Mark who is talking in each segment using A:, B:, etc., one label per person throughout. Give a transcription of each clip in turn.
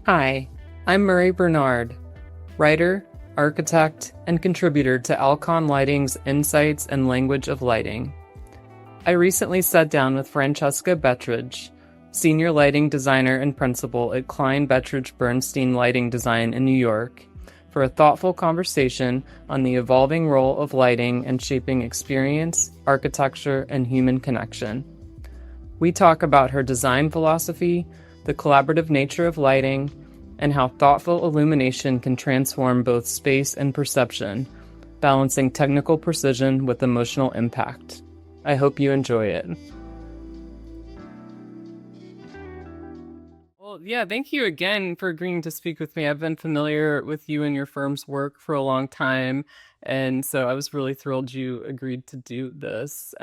A: Hi, I'm Murrye Bernard, writer, architect, and contributor to Alcon Lighting's Insights and Language of Lighting. I recently sat down with Francesca Bettridge, senior lighting designer and principal at Klein Bettridge Bernstein Lighting Design in New York, for a thoughtful conversation on the evolving role of lighting in shaping experience, architecture, and human connection. We talk about her design philosophy, the collaborative nature of lighting, and how thoughtful illumination can transform both space and perception, balancing technical precision with emotional impact. I hope you enjoy it. Well, yeah, thank you again for agreeing to speak with me. I've been familiar with you and your firm's work for a long time, and so I was really thrilled you agreed to do this.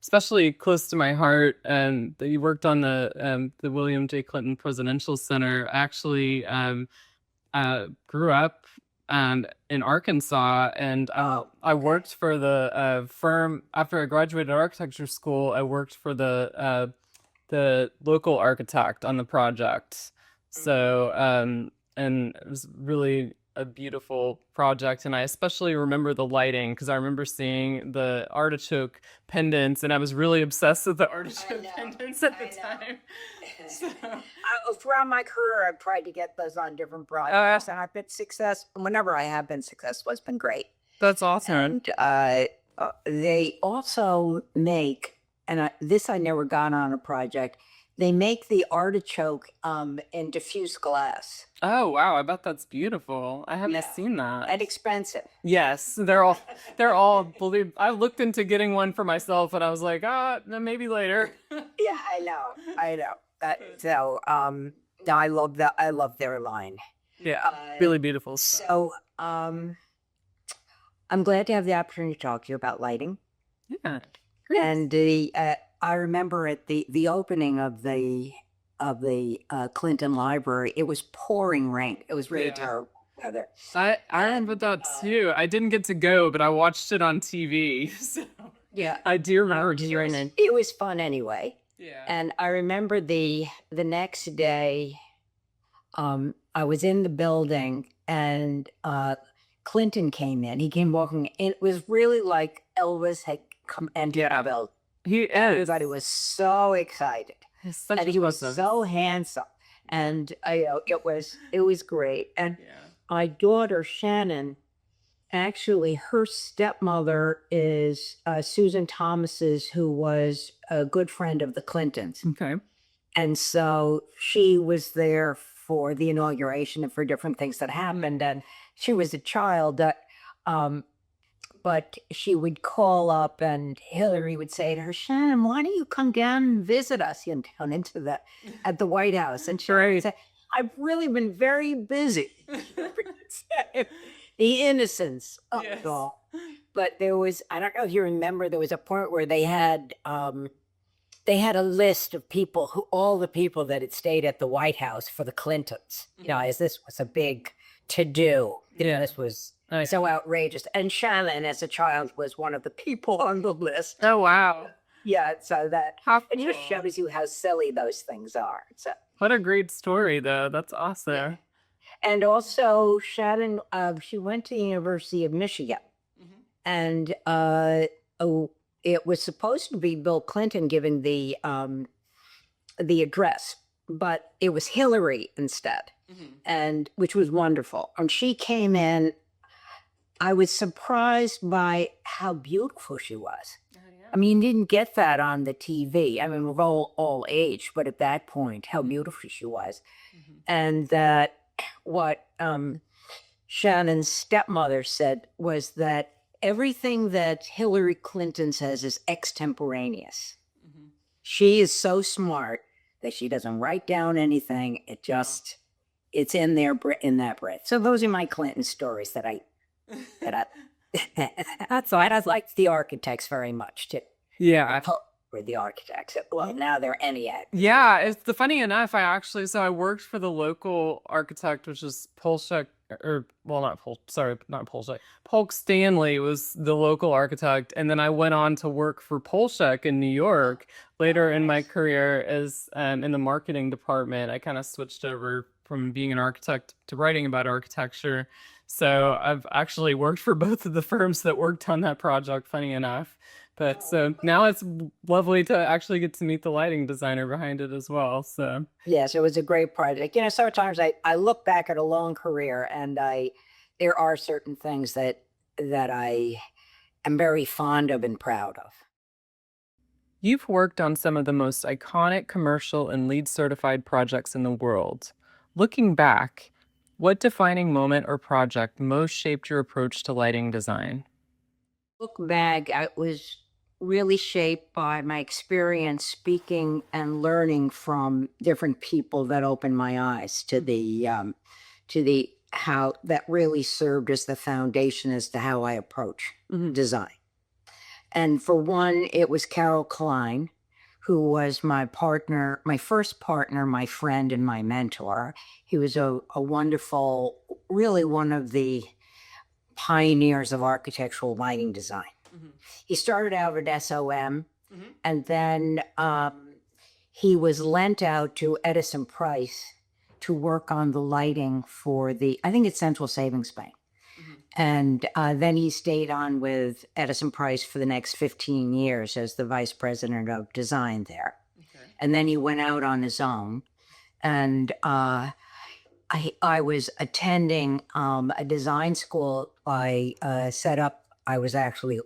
A: Especially close to my heart, that you worked on the William J. Clinton Presidential Center. I actually grew up in Arkansas, and I worked for the firm after I graduated architecture school. I worked for the local architect on the project. So, and it was really a beautiful project. And I especially remember the lighting because I remember seeing the artichoke pendants, and I was really obsessed with the artichoke pendants at the time. So.
B: Throughout my career, I've tried to get those on different projects, and I've been successful. Whenever I have been successful, it's been great.
A: That's awesome.
B: And they also make, and this I never got on a project, they make the artichoke in diffuse glass.
A: Oh wow, I bet that's beautiful. I haven't seen that.
B: And expensive.
A: Yes, they're all believe. I looked into getting one for myself, and I was like, maybe later.
B: Yeah, I know. So no, I love their line.
A: Yeah, really beautiful.
B: So I'm glad to have the opportunity to talk to you about lighting.
A: Yeah.
B: And I remember at the opening of the Clinton Library, it was pouring rain. It was really terrible weather.
A: I remember that too. I didn't get to go, but I watched it on TV. So
B: yeah,
A: I do remember hearing it.
B: It was fun anyway.
A: Yeah.
B: And I remember the next day, I was in the building, and Clinton came in. He came walking in. It was really like Elvis had come entered the building. Everybody was so excited, and he was so handsome, and it was great. And my daughter Shannon, actually, her stepmother is Susan Thomas's, who was a good friend of the Clintons.
A: Okay,
B: and so she was there for the inauguration and for different things that happened. And she was a child that. But she would call up, and Hillary would say to her, "Shannon, why don't you come down and visit us down at the White House?" And she would say, "I've really been very busy." The innocence of it all. But there was, I don't know if you remember, there was a point where they had a list of all the people that had stayed at the White House for the Clintons. You know, as this was a big to-do. You know, this was so outrageous. And Shannon, as a child, was one of the people on the list.
A: Oh, wow.
B: Yeah, so that it just shows you how silly those things are. So,
A: what a great story, though. That's awesome.
B: Yeah. And also, Shannon, she went to the University of Michigan. And it was supposed to be Bill Clinton giving the address, but it was Hillary instead, and which was wonderful. And she came in. I was surprised by how beautiful she was. I mean, you didn't get that on the TV. I mean, we're all age, but at that point, how beautiful she was. And that what Shannon's stepmother said was that everything that Hillary Clinton says is extemporaneous. She is so smart that she doesn't write down anything. It's in there, in that breath. So those are my Clinton stories that I that's all. I like the architects very much too.
A: Yeah.
B: Were the architects. Well, now they're ENIAC.
A: Yeah, it's funny enough. I worked for the local architect, which is Polshek, Polk Stanley was the local architect, and then I went on to work for Polshek in New York later in my career as in the marketing department. I kind of switched over from being an architect to writing about architecture. So I've actually worked for both of the firms that worked on that project, funny enough. But so now it's lovely to actually get to meet the lighting designer behind it as well. So
B: yes, it was a great project. Sometimes I look back at a long career, and there are certain things that I am very fond of and proud of.
A: you've worked on some of the most iconic commercial and LEED certified projects in the world. Looking back, what defining moment or project most shaped your approach to lighting design?
B: Look back, I was really shaped by my experience speaking and learning from different people that opened my eyes to the how that really served as the foundation as to how I approach design. And for one, it was Carol Klein, who was my partner, my first partner, my friend, and my mentor. He was a wonderful, really one of the pioneers of architectural lighting design. He started out at SOM, and then he was lent out to Edison Price to work on the lighting for I think it's Central Savings Bank. And then he stayed on with Edison Price for the next 15 years as the vice president of design there. And then he went out on his own. And I was attending a design school I set up. I was actually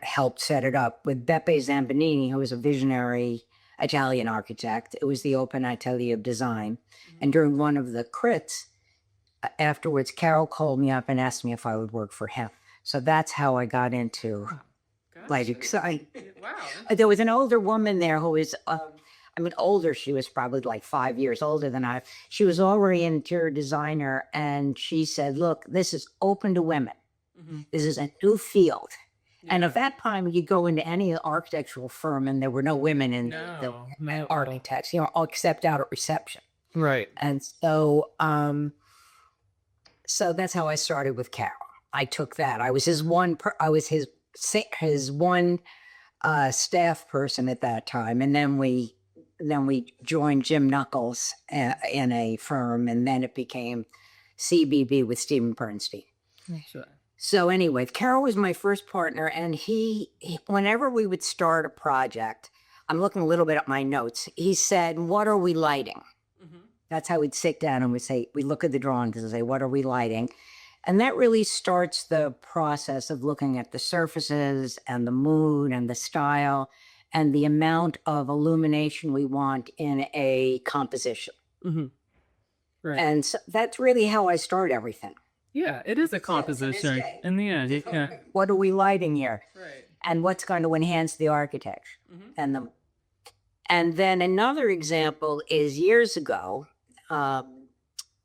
B: helped set it up with Beppe Zampanini, who was a visionary Italian architect. It was the Open Atelier of Design. And during one of the crits, afterwards, Carol called me up and asked me if I would work for him. So that's how I got into lighting design. Wow. There was an older woman there who was, older. She was probably like 5 years older than I. She was already an interior designer, and she said, "Look, this is open to women. This is a new field." And at that time, you go into any architectural firm, and there were no women in the architects, except out at reception.
A: Right.
B: And so, so that's how I started with Carol. I took that. I was his one staff person at that time, and then we joined Jim Knuckles in a firm, and then it became CBB with Stephen Bernstein.
A: Sure.
B: So anyway, Carol was my first partner, and he whenever we would start a project, I'm looking a little bit at my notes. He said, "What are we lighting?" That's how we'd sit down and we look at the drawings and say, "What are we lighting?" And that really starts the process of looking at the surfaces and the mood and the style and the amount of illumination we want in a composition. Right. And so that's really how I start everything.
A: Yeah, it is a composition. In the end,
B: what are we lighting here? Right. And what's going to enhance the architecture? And then another example is years ago,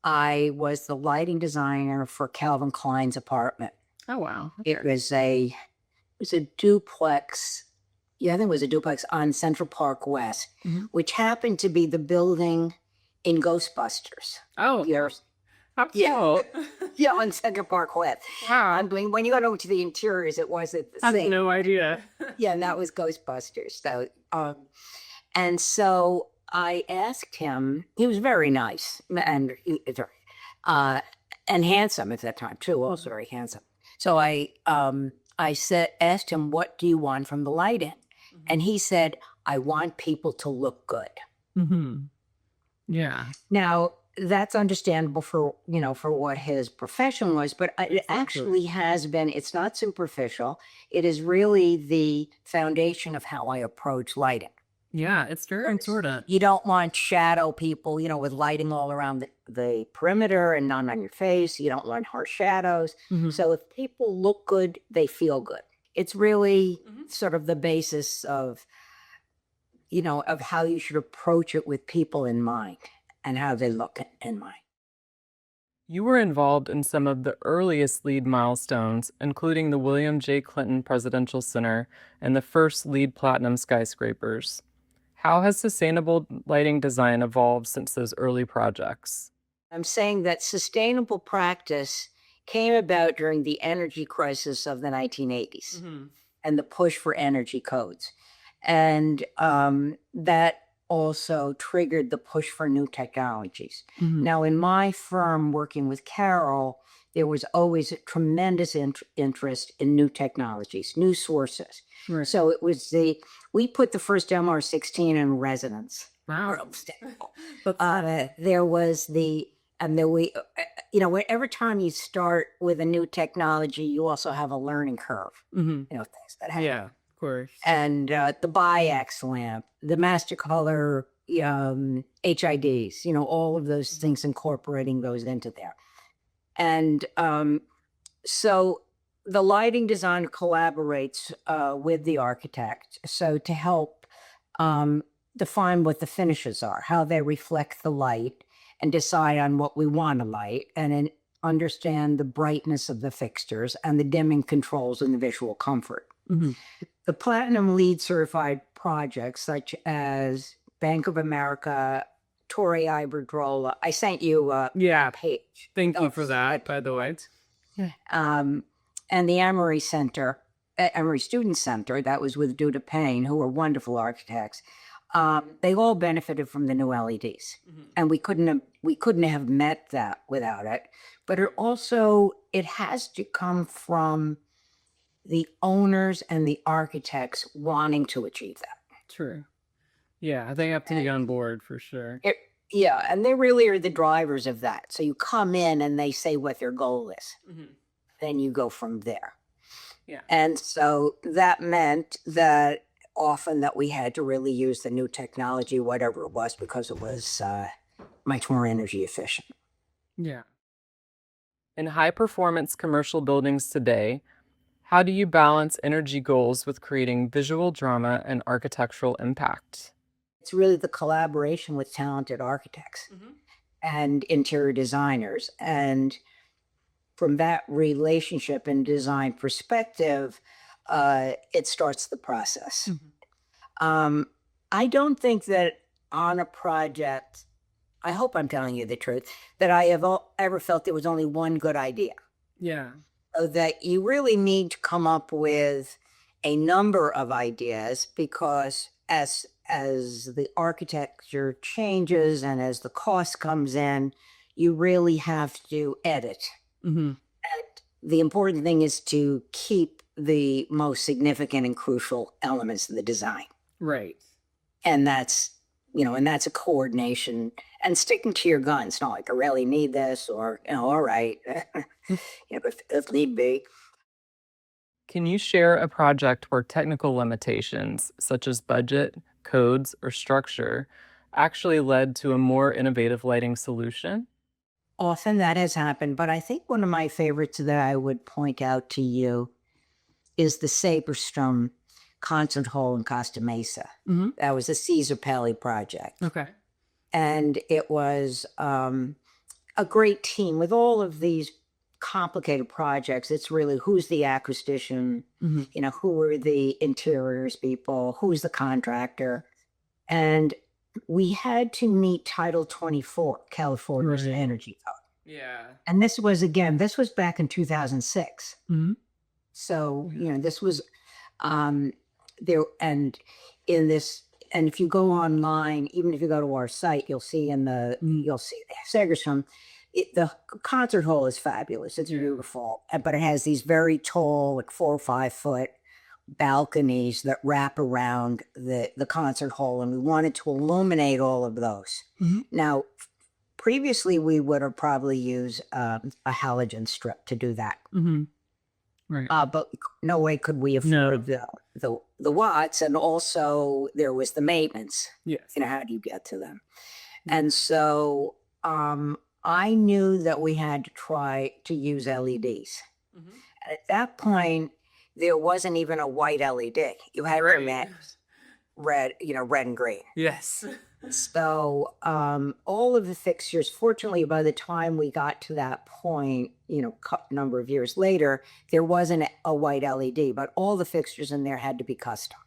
B: I was the lighting designer for Calvin Klein's apartment.
A: Oh, wow. Okay.
B: It was a duplex. Yeah, I think it was a duplex on Central Park West, which happened to be the building in Ghostbusters.
A: Oh, how cool.
B: Yeah, on Central Park West.
A: Wow.
B: I mean, when you got over to the interiors, it wasn't the same.
A: I had no idea.
B: Yeah, and that was Ghostbusters. So, and so I asked him. He was very nice and handsome at that time too. Also very handsome. So I asked him, "What do you want from the lighting?" And he said, "I want people to look good."
A: Yeah. Now
B: that's understandable for what his profession was, but it actually has been. It's not superficial. It is really the foundation of how I approach lighting.
A: Yeah, it's very important.
B: You don't want shadow people, with lighting all around the perimeter and none on your face. You don't want harsh shadows. So if people look good, they feel good. It's really sort of the basis of how you should approach it with people in mind and how they look in mind.
A: You were involved in some of the earliest LEED milestones, including the William J. Clinton Presidential Center and the first LEED Platinum skyscrapers. How has sustainable lighting design evolved since those early projects?
B: I'm saying that sustainable practice came about during the energy crisis of the 1980s and the push for energy codes. And that also triggered the push for new technologies.
A: Mhm.
B: Now, in my firm working with Carol, there was always a tremendous interest in new technologies, new sources.
A: Right.
B: So it was we put the first MR16 in residence.
A: Wow.
B: There was and then every time you start with a new technology, you also have a learning curve,
A: Mm-hmm.
B: things that happen.
A: Yeah, of course.
B: And the Biax lamp, the Master Color HIDs, all of those things, incorporating those into there. And so the lighting design collaborates with the architect. So to help define what the finishes are, how they reflect the light, and decide on what we want to light, and then understand the brightness of the fixtures and the dimming controls and the visual comfort.
A: Mm-hmm.
B: The Platinum LEED certified projects, such as Bank of America, Torrey Iberdrola. I sent you a page.
A: Thank you for that, by the way.
B: And the Emory Center, Emory Student Center, that was with Duda Payne, who were wonderful architects. They all benefited from the new LEDs, and we couldn't have met that without it. But it has to come from the owners and the architects wanting to achieve that.
A: True. Yeah, they have to be on board for sure.
B: And they really are the drivers of that. So you come in and they say what their goal is. Mm-hmm. Then you go from there.
A: Yeah.
B: And so that meant that often that we had to really use the new technology, whatever it was, because it was much more energy efficient.
A: Yeah. In high-performance commercial buildings today, how do you balance energy goals with creating visual drama and architectural impact?
B: It's really the collaboration with talented architects and interior designers. And from that relationship and design perspective, it starts the process. I don't think that on a project, I hope I'm telling you the truth, that I have ever felt there was only one good idea.
A: Yeah.
B: So that you really need to come up with a number of ideas, because as the architecture changes and as the cost comes in, you really have to edit. And the important thing is to keep the most significant and crucial elements of the design.
A: Right.
B: And that's a coordination and sticking to your guns. Not like, I really need this, or, all right, if need be.
A: Can you share a project where technical limitations, such as budget, codes, or structure, actually led to a more innovative lighting solution?
B: Often that has happened, but I think one of my favorites that I would point out to you is the Segerstrom Concert Hall in Costa Mesa. That was a Caesar Pelli project.
A: Okay.
B: And it was a great team. With all of these complicated projects, it's really who's the acoustician, who are the interiors people, who's the contractor. And we had to meet Title 24, California's energy code.
A: Yeah.
B: And this was back in 2006. So, this was there, and in this, and if you go online, even if you go to our site, you'll see you'll see Segerstrom. The concert hall is fabulous. It's beautiful, but it has these very tall, like 4 or 5 foot balconies that wrap around the concert hall, and we wanted to illuminate all of those. Now, previously we would have probably used a halogen strip to do that.
A: Right.
B: But no way could we afford the watts, and also there was the maintenance.
A: Yes.
B: How do you get to them? And so I knew that we had to try to use LEDs. At that point, there wasn't even a white LED. You had to match red, red and green.
A: Yes.
B: So all of the fixtures, fortunately, by the time we got to that point, a number of years later, there wasn't a white LED, but all the fixtures in there had to be custom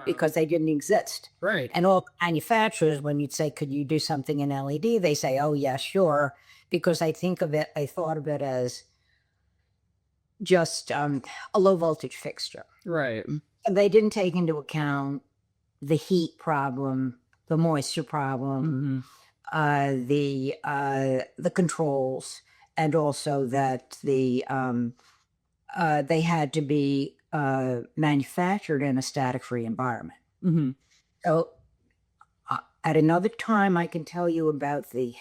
B: because they didn't exist.
A: Right.
B: And all manufacturers, when you'd say, could you do something in LED? They say, oh, yeah, sure. Because I thought of it as just a low voltage fixture.
A: Right.
B: And they didn't take into account the heat problem the moisture problem, the controls, and also that they had to be manufactured in a static-free environment. So at another time, I can tell you about the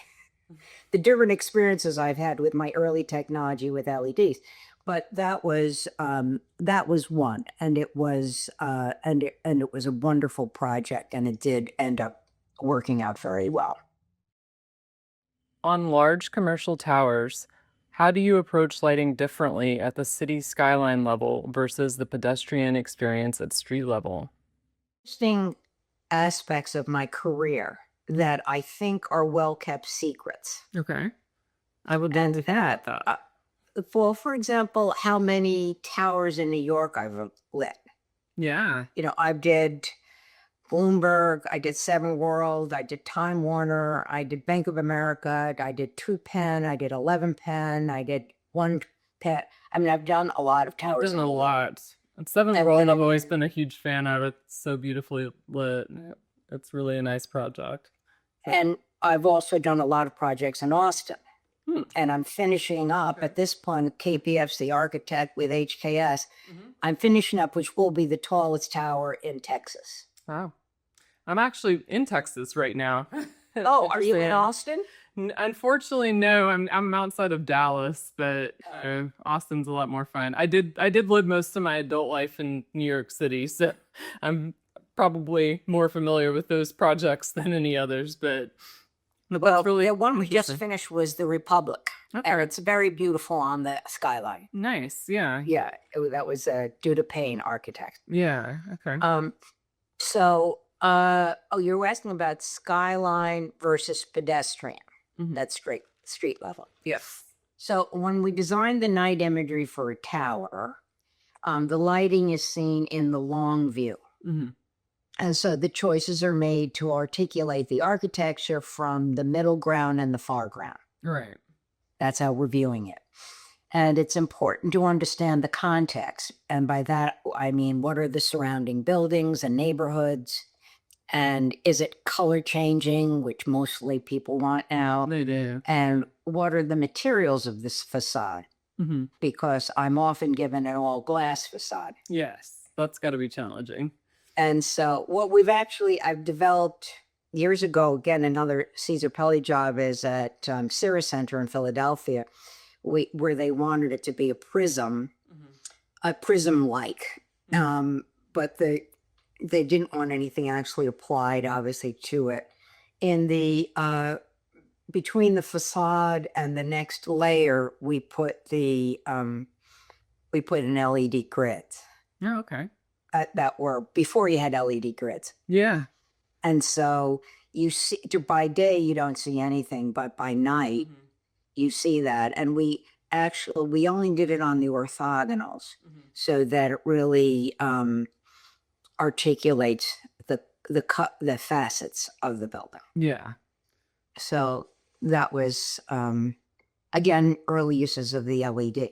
B: different experiences I've had with my early technology with LEDs. But that was one, and it was it was a wonderful project, and it did end up working out very well.
A: On large commercial towers, how do you approach lighting differently at the city skyline level versus the pedestrian experience at street level?
B: Interesting aspects of my career that I think are well kept secrets.
A: Okay. I would love
B: And
A: to hear that.
B: well, for example, how many towers in New York I've lit.
A: Yeah.
B: You know, I did Bloomberg, I did Seven World, I did Time Warner, I did Bank of America, I did 2 Penn, I did 11 Penn, I did 1 Penn. I mean, I've done a lot of towers.
A: Done a lot. And Seven World, I've always been a huge fan of. It's so beautifully lit. It's really a nice project.
B: And I've also done a lot of projects in Austin. And I'm finishing up at this point, KPF's the architect with HKS. I'm finishing up, which will be the tallest tower in Texas.
A: Wow. I'm actually in Texas right now.
B: Oh, are you in Austin?
A: Unfortunately, no. I'm outside of Dallas, but Austin's a lot more fun. I did live most of my adult life in New York City, so I'm probably more familiar with those projects than any others. But
B: well, the one we just finished was the Republic. Okay. It's very beautiful on the skyline.
A: Nice, yeah.
B: Yeah, that was Duda Payne, architect.
A: Yeah, okay.
B: So, you're asking about skyline versus pedestrian. That's street level.
A: Yes.
B: So when we designed the night imagery for a tower, the lighting is seen in the long view. And so the choices are made to articulate the architecture from the middle ground and the far ground.
A: Right.
B: That's how we're viewing it. And it's important to understand the context. And by that, I mean, what are the surrounding buildings and neighborhoods? And is it color changing, which mostly people want now?
A: They do.
B: And what are the materials of this facade? Because I'm often given an all glass facade.
A: Yes, that's got to be challenging.
B: And so what I've developed years ago, again, another Caesar Pelli job is at Cira Centre in Philadelphia, where they wanted it to be a prism like, but they didn't want anything actually applied, obviously, to it. In the between the facade and the next layer, we put an LED grid.
A: Oh, okay.
B: That were before you had LED grids.
A: Yeah.
B: And so you see, by day you don't see anything, but by night you see that. And we only did it on the orthogonals, so that it really articulates the facets of the building.
A: Yeah.
B: So that was again early uses of the LED.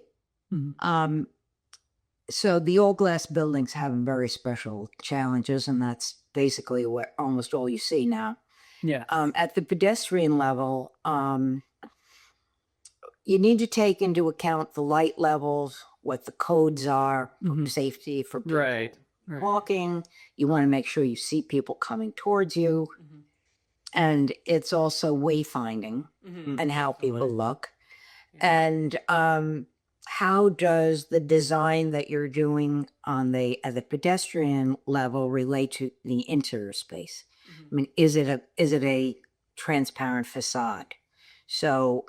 B: So the all glass buildings have very special challenges, and that's basically what almost all you see now.
A: Yeah.
B: At the pedestrian level, you need to take into account the light levels, what the codes are for safety for people walking. You want to make sure you see people coming towards you. And it's also wayfinding and how people look. And how does the design that you're doing at the pedestrian level relate to the interior space? I mean, is it a transparent facade? So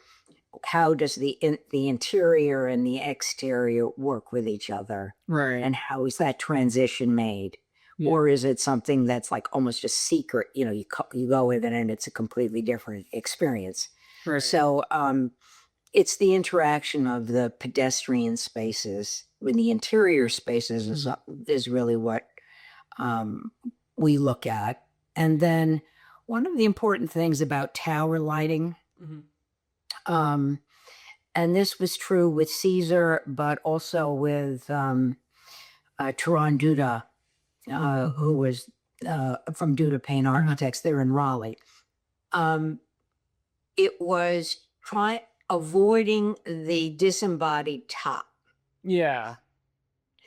B: how does the interior and the exterior work with each other?
A: Right.
B: And how is that transition made? Yeah. Or is it something that's like almost a secret? You know, you go in and it's a completely different experience.
A: Right.
B: So it's the interaction of the pedestrian spaces with the interior spaces is really what we look at. And then one of the important things about tower lighting, and this was true with Caesar, but also with Tehran Duda, who was from Duda Payne Architects. They're in Raleigh. It was avoiding the disembodied top.
A: Yeah.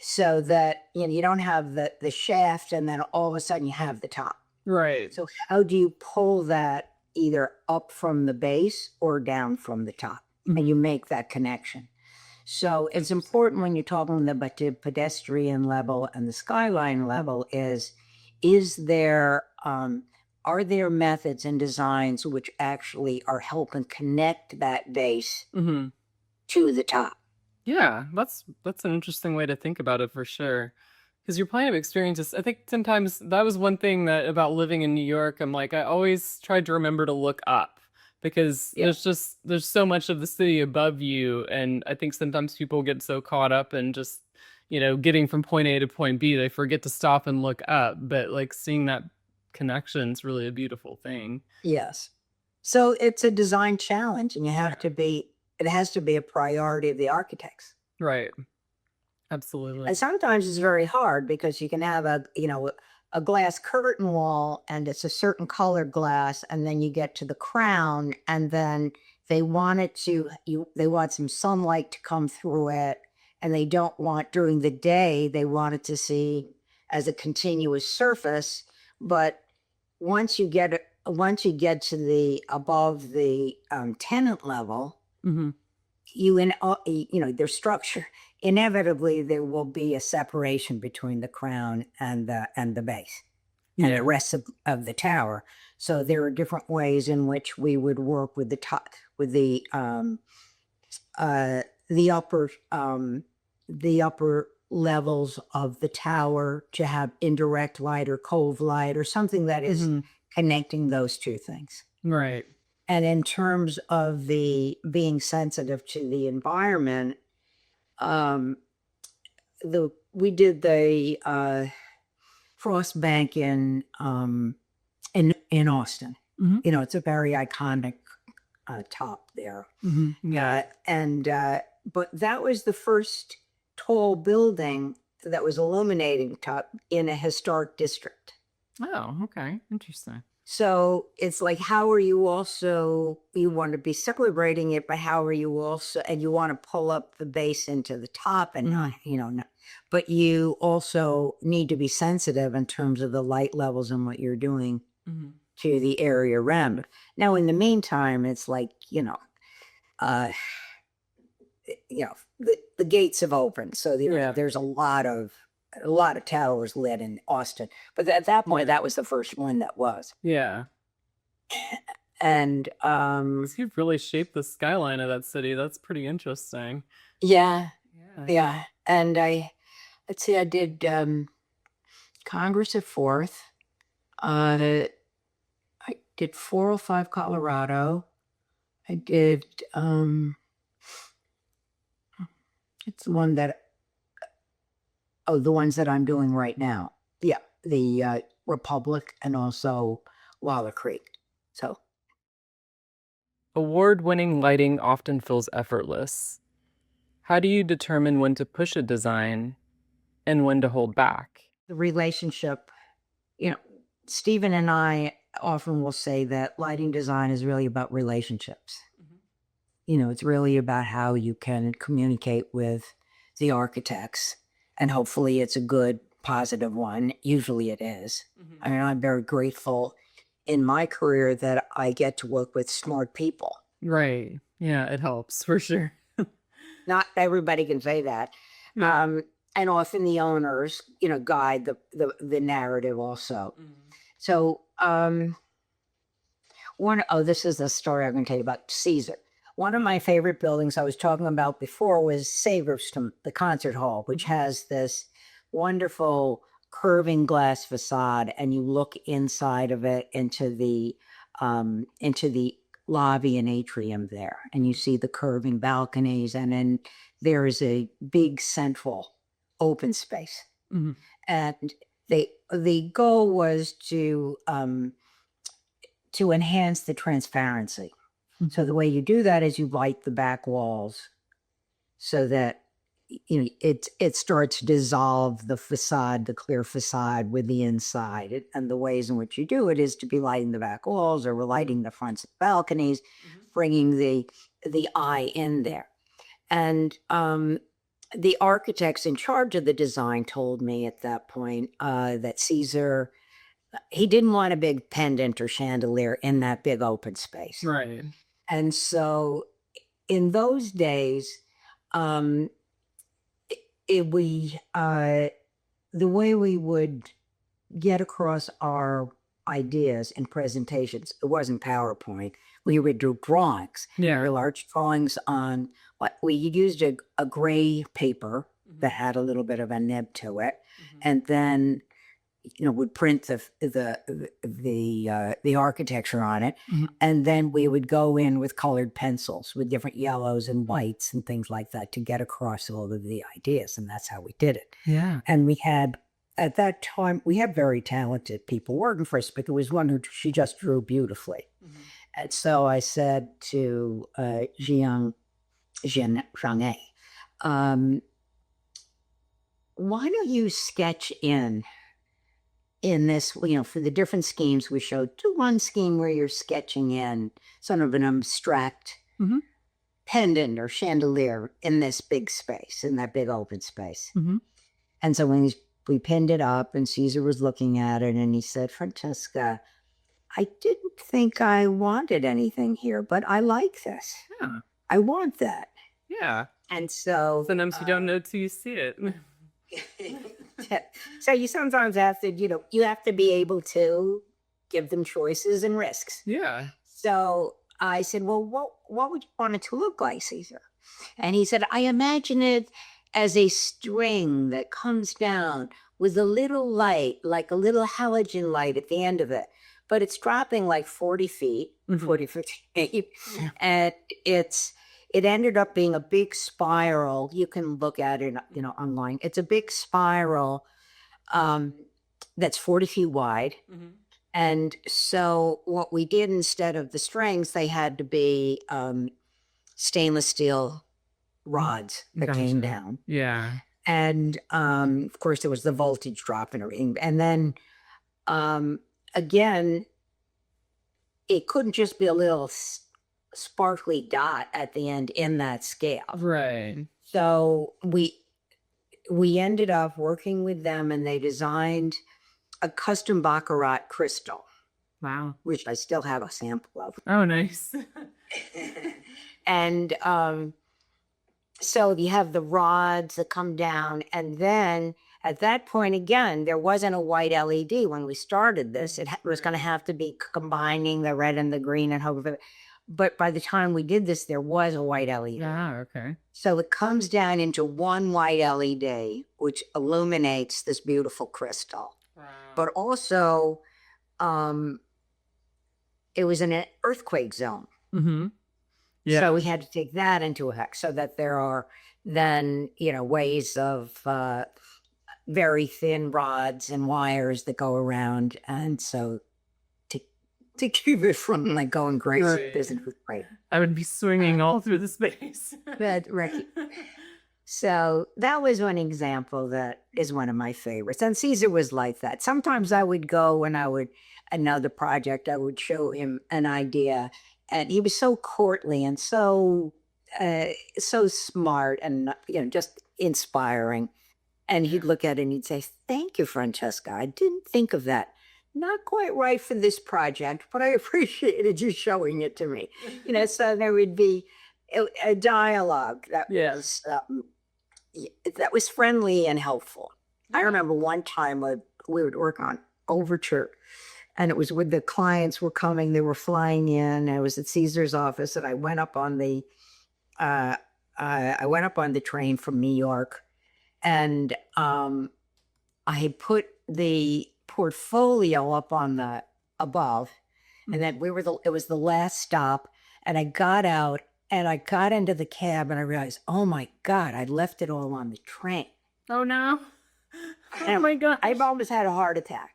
B: So that, you don't have the shaft and then all of a sudden you have the top.
A: Right.
B: So how do you pull that either up from the base or down from the top? And you make that connection. So it's important when you're talking about the pedestrian level and the skyline level is there, are there methods and designs which actually are helping connect that base to the top?
A: Yeah, that's an interesting way to think about it for sure. Because your plan of experiences, I think sometimes that was one thing that about living in New York, I'm like, I always tried to remember to look up because there's so much of the city above you. And I think sometimes people get so caught up in just, getting from point A to point B, they forget to stop and look up. But like seeing that connection is really a beautiful thing.
B: Yes. So it's a design challenge and it has to be a priority of the architects.
A: Right. Absolutely.
B: And sometimes it's very hard because you can have a glass curtain wall and it's a certain color glass, and then you get to the crown and then they want some sunlight to come through it, and they don't want during the day, they want it to see as a continuous surface. But once you get to the above the tenant level, their structure, inevitably there will be a separation between the crown and the base and the rest of the tower. So there are different ways in which we would work with the top, with the upper levels of the tower to have indirect light or cove light or something that is connecting those two things.
A: Right.
B: And in terms of the being sensitive to the environment, we did the frost bank in Austin. It's a very iconic top there. But that was the first tall building that was illuminating top in a historic district.
A: Oh, okay. Interesting.
B: So it's like, how are you also, you want to be celebrating it, but how are you also, and you want to pull up the base into the top and not, but you also need to be sensitive in terms of the light levels and what you're doing to the area around. Now, in the meantime, it's like, the gates have opened. So there's a lot of towers lit in Austin, but at that point, that was the first one that was.
A: Yeah.
B: And
A: you've really shaped the skyline of that city. That's pretty interesting.
B: Yeah. And let's see, I did Congress at 4th. I did 405 Colorado. I did it's the one that the ones that I'm doing right now. Yeah, the Republic and also Waller Creek. So,
A: award-winning lighting often feels effortless. How do you determine when to push a design and when to hold back?
B: The relationship, Stephen and I often will say that lighting design is really about relationships. It's really about how you can communicate with the architects. And hopefully it's a good, positive one. Usually it is. I mean, I'm very grateful in my career that I get to work with smart people.
A: Right. Yeah, it helps for sure.
B: Not everybody can say that. And often the owners, guide the narrative also. So this is a story I'm going to tell you about Caesar. One of my favorite buildings I was talking about before was Segerstrom, the concert hall, which has this wonderful curving glass facade, and you look inside of it into the lobby and atrium there, and you see the curving balconies, and then there is a big central open space. And the goal was to enhance the transparency. So the way you do that is you light the back walls so that it starts to dissolve the facade, the clear facade with the inside. And the ways in which you do it is to be lighting the back walls or lighting the fronts of balconies, bringing the eye in there. And the architects in charge of the design told me at that point that Caesar, he didn't want a big pendant or chandelier in that big open space.
A: Right.
B: And so in those days, the way we would get across our ideas in presentations, it wasn't PowerPoint. We would do drawings.
A: Yeah.
B: Very large drawings on what we used a gray paper that had a little bit of a nib to it, and then would print the architecture on it, and then we would go in with colored pencils with different yellows and whites and things like that to get across all of the ideas, and that's how we did it.
A: Yeah.
B: And we had at that time we had very talented people working for us, but there was one who she just drew beautifully, and so I said to Jiang, why don't you sketch in this, for the different schemes we showed, do one scheme where you're sketching in sort of an abstract pendant or chandelier in this big space, in that big open space. And so when we pinned it up and Caesar was looking at it and he said, Francesca, I didn't think I wanted anything here, but I like this.
A: Yeah.
B: I want that.
A: Yeah.
B: And so
A: sometimes you don't know till you see it.
B: So you sometimes have to, you have to be able to give them choices and risks.
A: Yeah.
B: So I said, well, what would you want it to look like, Caesar? And he said, I imagine it as a string that comes down with a little light, like a little halogen light at the end of it. But it's dropping like 40 feet, 40, 50 feet. And it ended up being a big spiral. You can look at it, online. It's a big spiral that's 40 feet wide. And so what we did instead of the strings, they had to be stainless steel rods that came down.
A: Yeah.
B: And of course, there was the voltage drop and everything. And then again, it couldn't just be a little sparkly dot at the end in that scale.
A: Right.
B: So we ended up working with them and they designed a custom baccarat crystal.
A: Wow.
B: Which I still have a sample of.
A: Oh, nice.
B: And so you have the rods that come down, and then at that point, again, there wasn't a white LED when we started this. It was going to have to be combining the red and the green and however. But by the time we did this, there was a white LED.
A: Ah, okay.
B: So it comes down into one white LED, which illuminates this beautiful crystal. Wow. But also, it was in an earthquake zone. Yeah. So we had to take that into account so that there are then, ways of very thin rods and wires that go around. And so to keep it from going crazy, isn't great.
A: I would be swinging all through the space.
B: But so that was one example that is one of my favorites. And Caesar was like that. Sometimes I would go when I would another project, I would show him an idea, and he was so courtly and so smart and just inspiring. And he'd look at it and he'd say, "Thank you, Francesca. I didn't think of that. Not quite right for this project, but I appreciated you showing it to me." So there would be a dialogue that was friendly and helpful. I remember one time we would work on Overture, and it was with the clients were coming. They were flying in. I was at Caesar's office, and I went up on the train from New York, and I had put the portfolio up on the above, and then it was the last stop, and I got out and I got into the cab and I realized, oh my God, I left it all on the train.
A: Oh no. Oh my God.
B: I almost had a heart attack.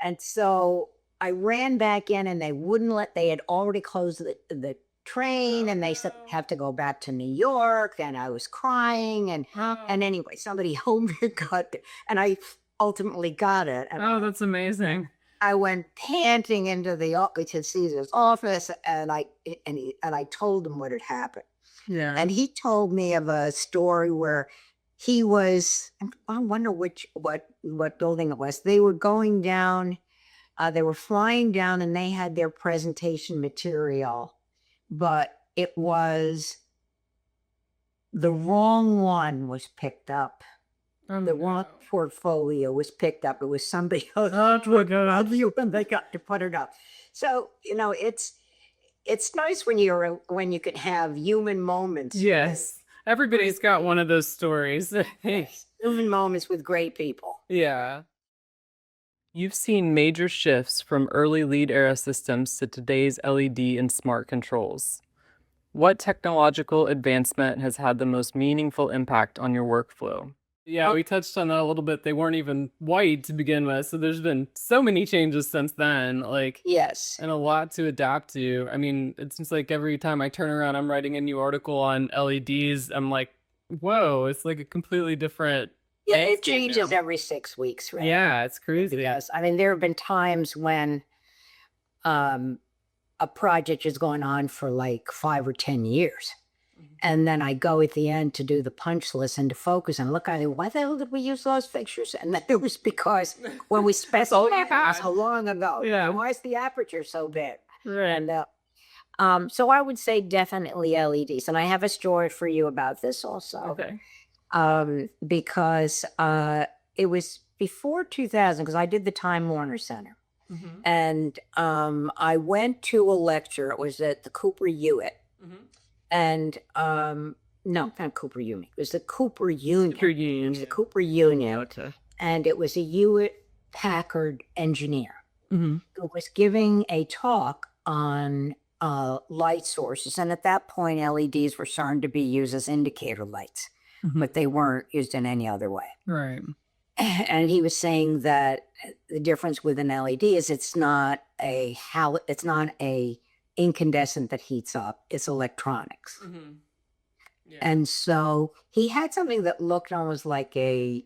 B: And so I ran back in and they had already closed the train, and they said have to go back to New York, and I was crying, and anyway, somebody home got it, and I ultimately got it. And
A: Oh, that's amazing.
B: I went panting into to Caesar's office, and I told him what had happened.
A: Yeah.
B: And he told me of a story where he was, I wonder what building it was. They were going down, they were flying down, and they had their presentation material, but it was the wrong one was picked up. The wrong portfolio was picked up. It was somebody else. And they got to put it up. So, it's nice when you can have human moments.
A: Yes. Everybody's got one of those stories.
B: Human moments with great people.
A: Yeah. You've seen major shifts from early lead era systems to today's LED and smart controls. What technological advancement has had the most meaningful impact on your workflow? Yeah, we touched on that a little bit. They weren't even white to begin with, so there's been so many changes since then,
B: Yes,
A: and a lot to adapt to. I mean, it seems like every time I turn around, I'm writing a new article on LEDs. I'm like, whoa, it's like a completely different.
B: Yeah, it changes every 6 weeks, right?
A: Yeah, it's crazy.
B: Yes, I mean, there have been times when a project is going on for like 5 or 10 years. And then I go at the end to do the punch list and to focus and look at it. Why the hell did we use those fixtures? And then it was because when we specified so long ago.
A: Yeah.
B: Why is the aperture so big?
A: Right.
B: And so I would say definitely LEDs. And I have a story for you about this also.
A: Okay.
B: Because it was before 2000, because I did the Time Warner Center.
A: Mm-hmm.
B: And I went to a lecture. It was at the Cooper Hewitt.
A: Mm-hmm.
B: And no, not Cooper Union. It was the Cooper Union.
A: Cooper Union.
B: It was the Cooper Union.
A: Okay.
B: And it was a Hewitt Packard engineer
A: Mm-hmm.
B: who was giving a talk on light sources. And at that point, LEDs were starting to be used as indicator lights, but they weren't used in any other way.
A: Right.
B: And he was saying that the difference with an LED is it's not a incandescent that heats up, it's electronics.
A: Mm-hmm. Yeah.
B: And so he had something that looked almost like a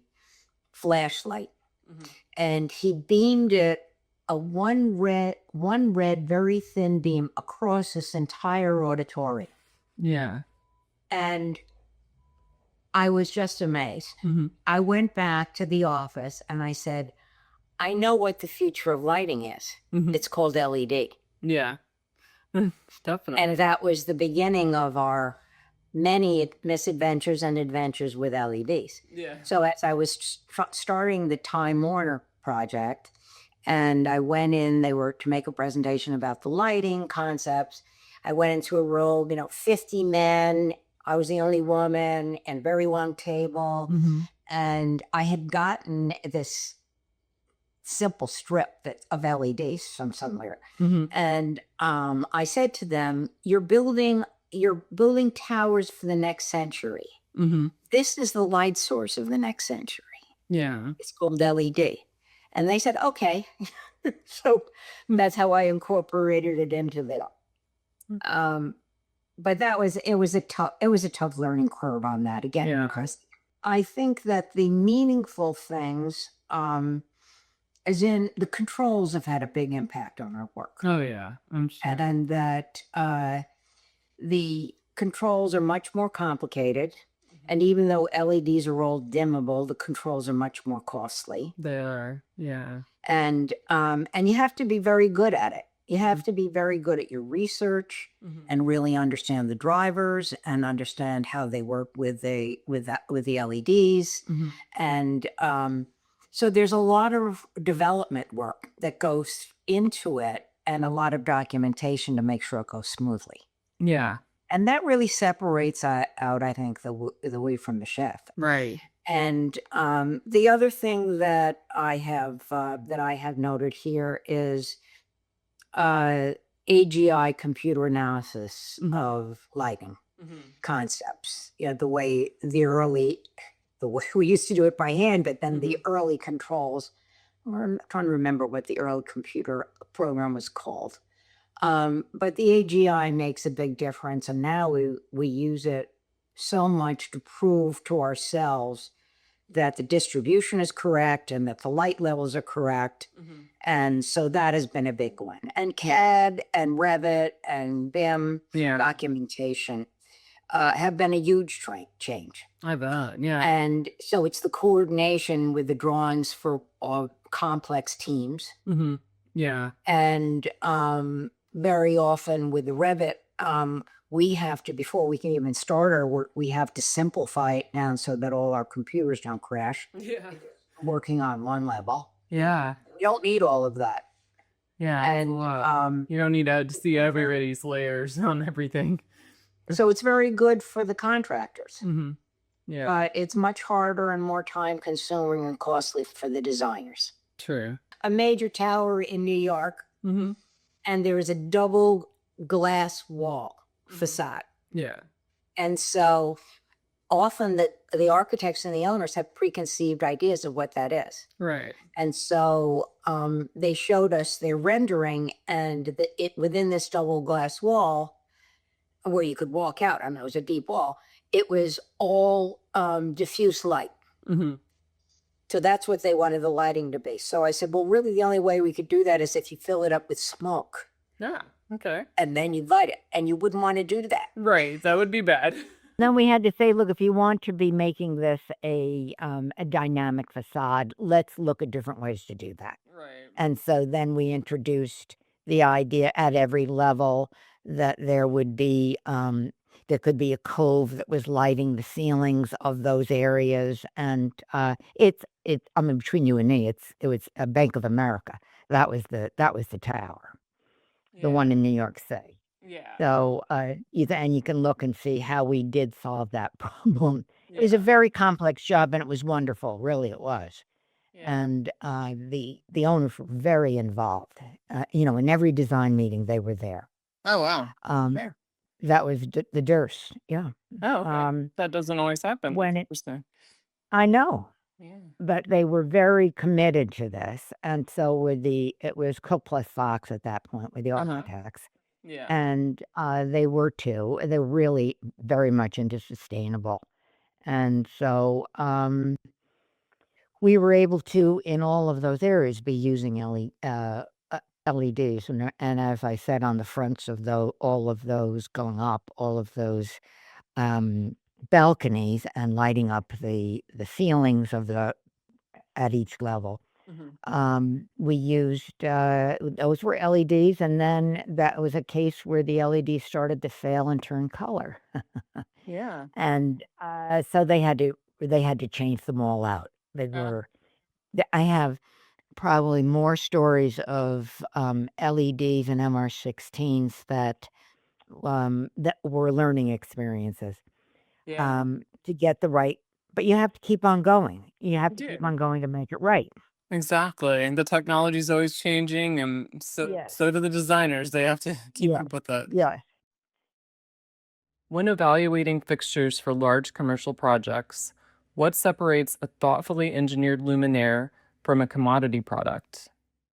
B: flashlight.
A: Mm-hmm.
B: And he beamed it one red, very thin beam across this entire auditorium.
A: Yeah.
B: And I was just amazed.
A: Mm-hmm.
B: I went back to the office and I said, I know what the future of lighting is.
A: Mm-hmm.
B: It's called LED.
A: Yeah. Definitely.
B: And that was the beginning of our many misadventures and adventures with LEDs.
A: Yeah.
B: So as I was starting the Time Warner project, and I went in, they were to make a presentation about the lighting concepts. I went into a room, 50 men. I was the only woman, and very long table.
A: Mm-hmm.
B: And I had gotten this simple strip of LEDs from somewhere.
A: Mm-hmm.
B: And I said to them, you're building towers for the next century.
A: Mm-hmm.
B: This is the light source of the next century.
A: Yeah.
B: It's called LED. And they said, okay. So that's how I incorporated it into it. But it was a tough learning curve on that again.
A: Yeah.
B: Because I think that the meaningful things, as in the controls, have had a big impact on our work.
A: Oh yeah, I'm sure.
B: And then that the controls are much more complicated. Mm-hmm. And even though LEDs are all dimmable, the controls are much more costly.
A: They are, yeah.
B: And you have to be very good at it. You have to be very good at your research and really understand the drivers and understand how they work with the LEDs.
A: Mm-hmm.
B: And so there's a lot of development work that goes into it and a lot of documentation to make sure it goes smoothly.
A: Yeah.
B: And that really separates out, I think, the wheat from the chef.
A: Right.
B: And the other thing that I have noted here is AGI, computer analysis of lighting concepts. The way we used to do it by hand, but then the early controls, or I'm trying to remember what the early computer program was called. But the AGI makes a big difference, and now we use it so much to prove to ourselves that the distribution is correct and that the light levels are correct. And so that has been a big one. And CAD and Revit and BIM documentation have been a huge change.
A: I bet. Yeah.
B: And so it's the coordination with the drawings for complex teams.
A: Yeah.
B: And very often with the Revit, we have to, before we can even start our work, we have to simplify it down so that all our computers don't crash.
A: Yeah.
B: Working on one level.
A: Yeah.
B: You don't need all of that.
A: Yeah.
B: And
A: you don't need to see everybody's layers on everything.
B: So it's very good for the contractors.
A: Yeah.
B: But it's much harder and more time consuming and costly for the designers.
A: True.
B: A major tower in New York, and there is a double glass wall facade.
A: Yeah.
B: And so often the architects and the owners have preconceived ideas of what that is.
A: Right.
B: And so they showed us their rendering, and it within this double glass wall, where you could walk out, I mean, it was a deep wall, it was all diffuse light. So that's what they wanted the lighting to be. So I said, well, really the only way we could do that is if you fill it up with smoke.
A: Yeah. Okay.
B: And then you light it, and you wouldn't want to do that.
A: Right. That would be bad.
C: Then we had to say, look, if you want to be making this a dynamic facade, let's look at different ways to do that.
A: Right.
C: And so then we introduced the idea at every level that there would be there could be a cove that was lighting the ceilings of those areas. And I mean, between you and me, it was a Bank of America. That was the tower, the one in New York City.
A: Yeah.
C: So you can look and see how we did solve that problem. It was a very complex job, and it was wonderful. Really, it was. And the owners were very involved. In every design meeting, they were there.
A: Oh, wow.
C: That was the Durst. Yeah.
A: Oh, okay. That doesn't always happen.
C: I know.
A: Yeah.
C: But they were very committed to this. And so it was Cook plus Fox at that point with the architects.
A: Yeah.
C: And they were too. They were really very much into sustainable. And so we were able to, in all of those areas, be using LEDs. And as I said, on the fronts of all of those going up, all of those balconies and lighting up the ceilings at each level. We used those were LEDs, and then that was a case where the LEDs started to fail and turn color.
A: Yeah.
C: And so they had to change them all out. I have probably more stories of LEDs and MR16s that were learning experiences. To get the right, but you have to keep on going. You have to keep on going to make it right.
A: Exactly. And the technology is always changing, and so do the designers. They have to keep up with that.
C: Yeah.
A: When evaluating fixtures for large commercial projects, what separates a thoughtfully engineered luminaire from a commodity product?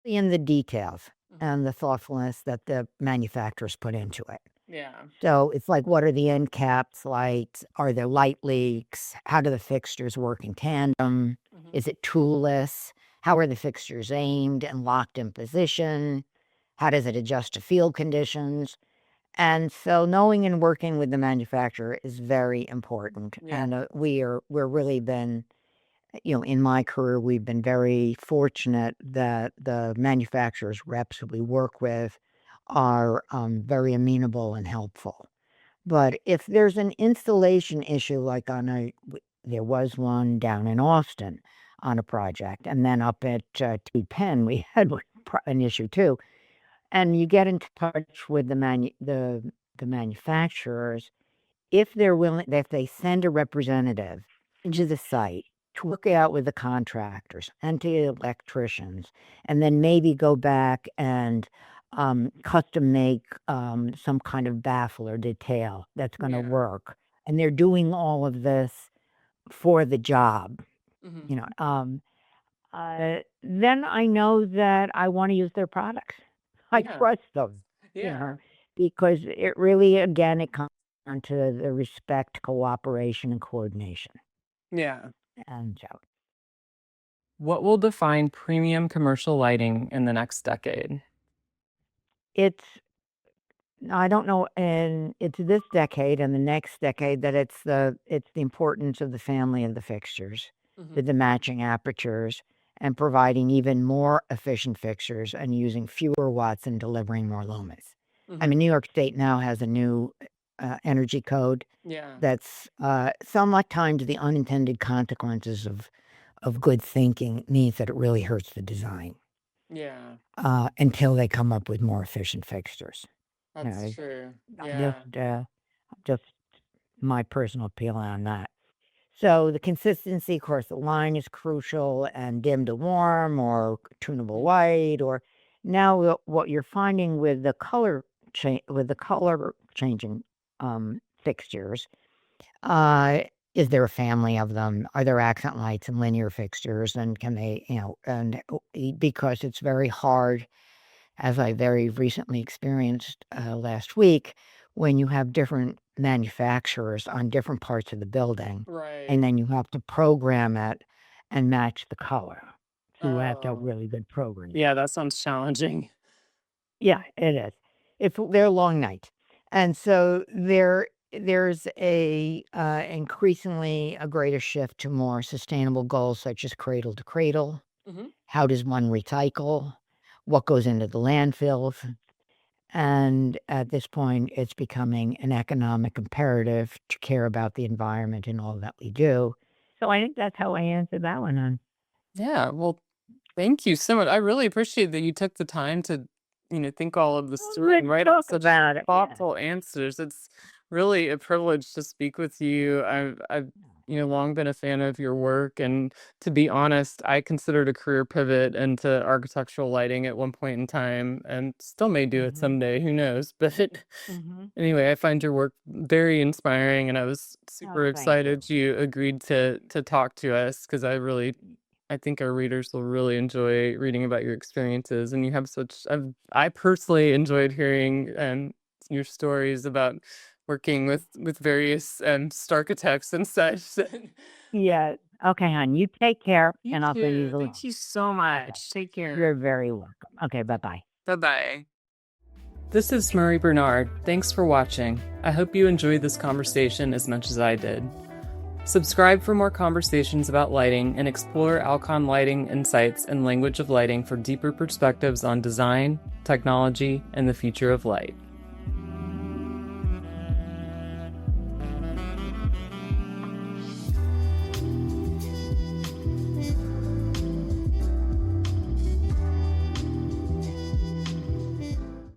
C: In the details and the thoughtfulness that the manufacturers put into it.
A: Yeah.
C: So it's like, what are the end caps lights? Are there light leaks? How do the fixtures work in tandem? Is it toolless? How are the fixtures aimed and locked in position? How does it adjust to field conditions? And so knowing and working with the manufacturer is very important.
A: Yeah.
C: And we're really been, in my career, we've been very fortunate that the manufacturers reps who we work with are very amenable and helpful. But if there's an installation issue, like there was one down in Austin on a project, and then up at T Penn we had an issue too. And you get in touch with the manufacturers, if they're willing, if they send a representative into the site to work it out with the contractors and to the electricians, and then maybe go back and custom make some kind of baffle or detail that's going to work. And they're doing all of this for the job, then I know that I want to use their products. I trust them.
A: Yeah.
C: because it really, again, it comes down to the respect, cooperation, and coordination.
A: Yeah.
C: And so
A: What will define premium commercial lighting in the next decade?
C: it's, I don't know, and it's this decade and the next decade that it's the importance of the family of the fixtures, with the matching apertures, and providing even more efficient fixtures and using fewer watts and delivering more lumens. I mean, New York State now has a new energy code
A: Yeah.
C: that's sometimes the unintended consequences of good thinking means that it really hurts the design
A: Yeah.
C: until they come up with more efficient fixtures.
A: That's true.
C: I'm
A: Yeah.
C: just my personal opinion on that. So the consistency, of course, the line is crucial, and dim to warm or tunable white. Or now what you're finding with the color changing fixtures, is there a family of them? Are there accent lights and linear fixtures? And can they, because it's very hard, as I very recently experienced last week, when you have different manufacturers on different parts of the building,
A: Right.
C: and then you have to program it and match the color. So you have to have
A: Oh.
C: really good programming.
A: Yeah, that sounds challenging.
C: Yeah, it is. They're long nights, and so there's a increasingly a greater shift to more sustainable goals such as cradle to cradle. How does one recycle? What goes into the landfills? And at this point, it's becoming an economic imperative to care about the environment and all that we do. So I think that's how I answered that one.
A: Yeah. Well, thank you so much. I really appreciate that you took the time to, think all of this through and write out
C: Talk
A: such
C: about it. Yeah.
A: thoughtful answers. It's really a privilege to speak with you. I've long been a fan of your work, and to be honest, I considered a career pivot into architectural lighting at one point in time, and still may do it someday. Who knows? But anyway, I find your work very inspiring, and I was super
C: thank you.
A: excited you agreed to talk to us, because I think our readers will really enjoy reading about your experiences, and you have I personally enjoyed hearing your stories about working with various architects and such.
C: Yeah. Okay, hon. You take care,
A: You
C: and I'll send you
A: too.
C: the link.
A: Thank you so much. Take care.
C: You're very welcome. Okay, bye-bye.
A: Bye-bye. This is Murrye Bernard. Thanks for watching. I hope you enjoyed this conversation as much as I did. Subscribe for more conversations about lighting, and explore Alcon lighting insights and language of lighting for deeper perspectives on design, technology, and the future of light.